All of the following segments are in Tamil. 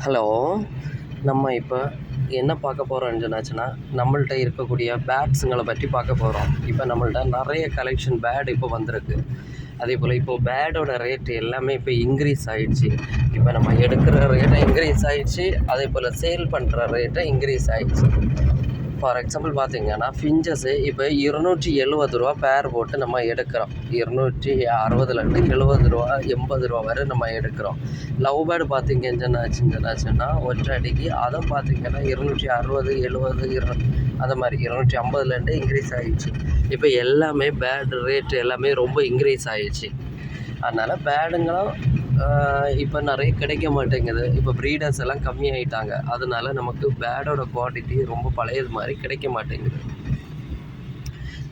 ஹலோ. நம்ம இப்போ என்ன பார்க்க போகிறோம்னு சொன்னாச்சுன்னா, நம்மள்ட்ட இருக்கக்கூடிய பேட்ஸுங்களை பற்றி பார்க்க போகிறோம். இப்போ நம்மள்ட்ட நிறைய கலெக்ஷன் பேட் இப்போ வந்திருக்கு. அதேபோல் இப்போது பேடோட ரேட்டு எல்லாமே இப்போ இன்க்ரீஸ் ஆகிடுச்சு. இப்போ நம்ம எடுக்கிற ரேட்டை இன்க்ரீஸ் ஆகிடுச்சு, அதே போல் சேல் பண்ணுற ரேட்டை இன்க்ரீஸ் ஆகிடுச்சு. ஃபார் எக்ஸாம்பிள் பார்த்திங்கன்னா ஃபிஞ்சஸ்ஸு இப்போ ₹270 பேர் போட்டு நம்ம எடுக்கிறோம். 260லேருந்து ₹70 ₹80 வரை நம்ம எடுக்கிறோம். லவ் பேர்டு பார்த்திங்கன்னா ஒற்றை அடிக்கு அதை பார்த்திங்கன்னா 260 70 அந்த மாதிரி 250லேருந்து இன்க்ரீஸ் ஆகிடுச்சு. இப்போ எல்லாமே பேட் ரேட்டு எல்லாமே ரொம்ப இன்க்ரீஸ் ஆகிடுச்சு. அதனால் பேடுங்களும் இப்போ நிறைய கிடைக்க மாட்டேங்குது. இப்போ ப்ரீடர்ஸ் எல்லாம் கம்மியாகிட்டாங்க. அதனால நமக்கு பேடோட குவான்டிட்டி ரொம்ப பழையது மாதிரி கிடைக்க மாட்டேங்குது.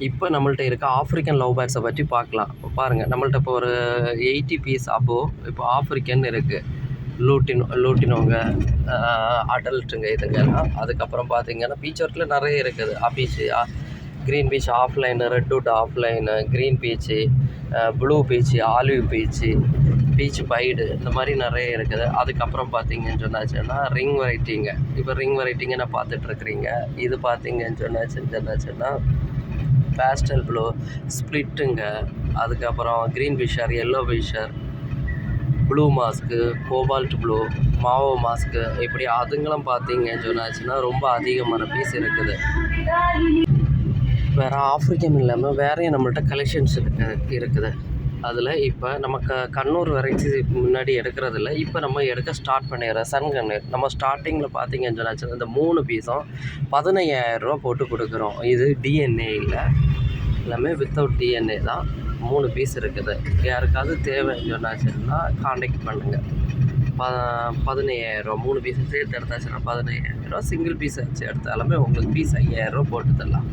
இப்போ நம்மள்ட்ட இருக்க ஆஃப்ரிக்கன் லவ் பேர்ட்ஸை பற்றி பார்க்கலாம். பாருங்கள், நம்மள்ட்ட இப்போ ஒரு 80 பீஸ் இப்போ ஆஃப்ரிக்கன் இருக்குது. லூட்டினோங்க அடல்ட்டுங்க இதுங்கெல்லாம். அதுக்கப்புறம் பார்த்திங்கன்னா பீச் ஒர்க்கில் நிறைய இருக்குது. Beach, green beach offline, redwood offline, green beach, blue beach, olive beach, beach Baidu, இந்த மாதிரி நிறைய இருக்குது. அதுக்கப்புறம் பார்த்திங்கன்னு சொன்னாச்சுன்னா ரிங் வெரைட்டிங்க. இப்போ ரிங் வெரைட்டிங்க நான் பார்த்துட்ருக்குறீங்க. இது பார்த்திங்கன்னு சொன்னாச்சுன்னா பேஸ்டல் ப்ளூ, ஸ்ப்ளிட்டுங்க, அதுக்கப்புறம் green Fischer, yellow Fischer, blue mask, cobalt blue, mauve mask, இப்படி அதுங்களும் பார்த்திங்கன்னு சொன்னாச்சுன்னா ரொம்ப அதிகமான பீஸ் இருக்குது. வேறு ஆஃப்ரிக்கன் இல்லாமல் வேறையும் நம்மள்ட்ட கலெக்ஷன்ஸ் இருக்குது. அதில் இப்போ நமக்கு கண்ணூர் வெரைட்டி முன்னாடி எடுக்கிறதில்ல. இப்போ நம்ம எடுக்க ஸ்டார்ட் பண்ணிடுறோம். சன்கண்ணீர் நம்ம ஸ்டார்டிங்கில் பார்த்திங்கன்னு சொன்னாச்சுன்னா இந்த 3 பீஸும் ₹15,000 போட்டு கொடுக்குறோம். இது டிஎன்ஏ இல்லை, எல்லாமே வித்தவுட் டிஎன்ஏ தான். 3 பீஸ் இருக்குது. யாருக்காவது தேவைன்னு சொன்னாச்சுன்னா காண்டாக்ட் பண்ணுங்கள். 15,000 3 பீஸை சேர்த்து எடுத்தாச்சுன்னா ₹15,000. சிங்கிள் பீஸ் வச்சு எடுத்தாலுமே உங்களுக்கு பீஸ் ₹5,000 போட்டு தரலாம்.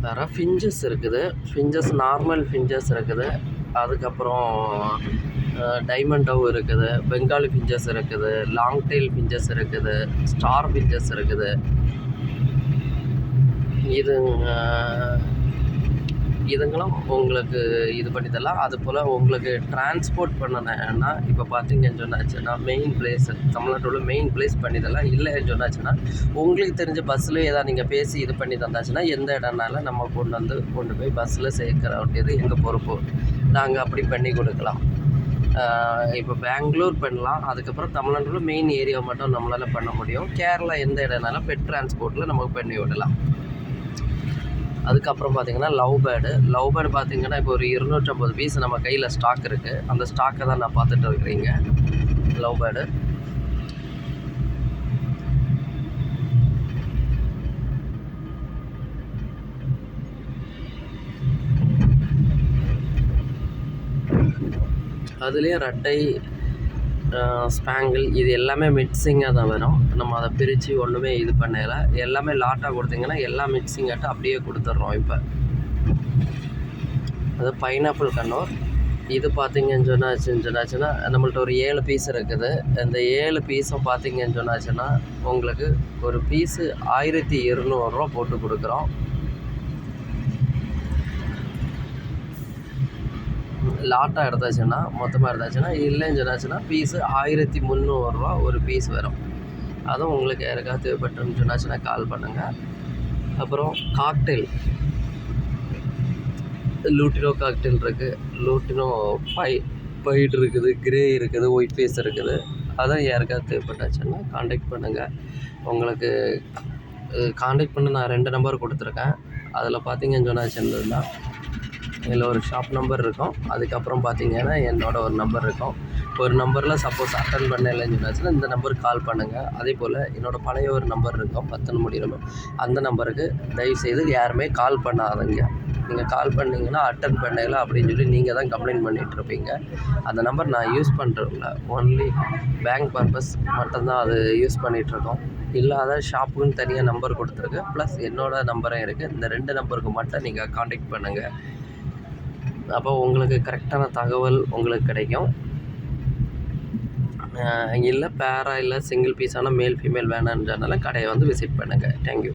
வேறு ஃபிஞ்சஸ் இருக்குது. ஃபிஞ்சஸ் நார்மல் ஃபிஞ்சஸ் இருக்குது. அதுக்கப்புறம் டைமண்ட் டவ் இருக்குது, பெங்காலி ஃபிஞ்சஸ் இருக்குது, லாங் டெயில் ஃபிஞ்சஸ் இருக்குது, ஸ்டார் ஃபிஞ்சஸ் இருக்குது. இதுங்களும் உங்களுக்கு இது பண்ணி தரலாம். அதுபோல் உங்களுக்கு டிரான்ஸ்போர்ட் பண்ணணுன்னா இப்போ பார்த்திங்கன்னு சொன்னாச்சுன்னா மெயின் பிளேஸ், தமிழ்நாட்டோட மெயின் பிளேஸ் பண்ணி தரலாம். இல்லைன்னு சொன்னாச்சுன்னா உங்களுக்கு தெரிஞ்ச பஸ்ஸில் ஏதாவது நீங்கள் பேசி இது பண்ணி தந்தாச்சுன்னா எந்த இடம்னாலும் நம்ம கொண்டு போய் பஸ்ஸில் சேர்க்குற வேண்டியது எங்கள் பொறுப்பு. நாங்கள் அப்படி பண்ணி கொடுக்கலாம். இப்போ பெங்களூர் பண்ணலாம். அதுக்கப்புறம் தமிழ்நாட்டில் மெயின் ஏரியா மட்டும் நம்மளால் பண்ண முடியும். கேரளா எந்த இடம்னாலும் பெட் டிரான்ஸ்போர்ட்டில் நமக்கு பண்ணி விடலாம். அதுக்கப்புறம் பார்த்திங்கன்னா லவ் பேர்டு பார்த்திங்கன்னா இப்போ ஒரு 250 பீஸ் நம்ம கையில் ஸ்டாக் இருக்குது. அந்த ஸ்டாக்கை தான் நான் பார்த்துட்டு இருக்கிறீங்க. லவ் பேர்டு அதுலேயும் ரெட்டை, ஸ்பேங்கிள், இது எல்லாமே மிக்சிங்காக தான் வரும். நம்ம அதை பிரித்து ஒன்றுமே இது பண்ணல. எல்லாமே லாட்டாக கொடுத்திங்கன்னா எல்லாம் மிக்சிங்காட்டு அப்படியே கொடுத்துட்றோம். இப்போ அது பைனாப்பிள் கண்ணூர். இது பார்த்திங்கன்னு சொன்னாச்சுன்னா நம்மள்ட்ட ஒரு 7 பீஸ் இருக்குது. இந்த 7 பீஸும் பார்த்திங்கன்னு சொன்னாச்சுன்னா உங்களுக்கு ஒரு பீஸு ₹1,200 போட்டு கொடுக்குறோம். லாட்டாக எடுத்தாச்சுன்னா மொத்தமாக எடுத்தாச்சுன்னா, இல்லைன்னு சொன்னாச்சுன்னா பீஸு ₹1,300 ஒரு பீஸ் வரும். அதுவும் உங்களுக்கு யாருக்காவது தேவைப்பட்டுன்னு சொன்னாச்சுன்னா கால் பண்ணுங்கள். அப்புறம் காக்டெயில், லூட்டினோ காக்டெயில் இருக்குது, லூட்டினோ பைட் இருக்குது, கிரே இருக்குது, ஒயிட் ஃபேஸ் இருக்குது. அதான் யாருக்காவது தேவைப்பட்டாச்சுன்னா காண்டாக்ட் பண்ணுங்கள். உங்களுக்கு காண்டாக்ட் பண்ண நான் 2 நம்பர் கொடுத்துருக்கேன். அதில் பார்த்திங்கன்னு சொன்னாச்சுன்னா இதில் ஒரு ஷாப் நம்பர் இருக்கும். அதுக்கப்புறம் பார்த்திங்கன்னா என்னோடய ஒரு நம்பர் இருக்கும். ஒரு நம்பரில் சப்போஸ் அட்டன் பண்ணலைன்னு சொன்னாச்சுன்னா இந்த நம்பருக்கு கால் பண்ணுங்கள். அதே போல் என்னோடய பழைய ஒரு நம்பர் இருக்கும் 10 முடிகிற நம்பர். அந்த நம்பருக்கு தயவுசெய்து யாருமே கால் பண்ணாதீங்க. நீங்கள் கால் பண்ணிங்கன்னா அட்டன் பண்ணல அப்படின்னு சொல்லி நீங்கள் தான் கம்ப்ளைண்ட் பண்ணிகிட்ருப்பீங்க. அந்த நம்பர் நான் யூஸ் பண்ணுறதில்ல. ஒன்லி பேங்க் பர்பஸ் மட்டும்தான் அது யூஸ் பண்ணிகிட்ருக்கோம். இல்லாத ஷாப்புக்குன்னு தனியாக நம்பர் கொடுத்துருக்கு. ப்ளஸ் என்னோடய நம்பரும் இருக்குது. இந்த 2 நம்பருக்கு மட்டும் நீங்கள் காண்டாக்ட் பண்ணுங்கள். அப்போ உங்களுக்கு கரெக்டான தகவல் உங்களுக்கு கிடைக்கும். இல்லை பேரா இல்லை சிங்கிள் பீஸான மேல் ஃபீமேல் வேணுன்றனால கடையை வந்து விசிட் பண்ணுங்கள். தேங்க்யூ.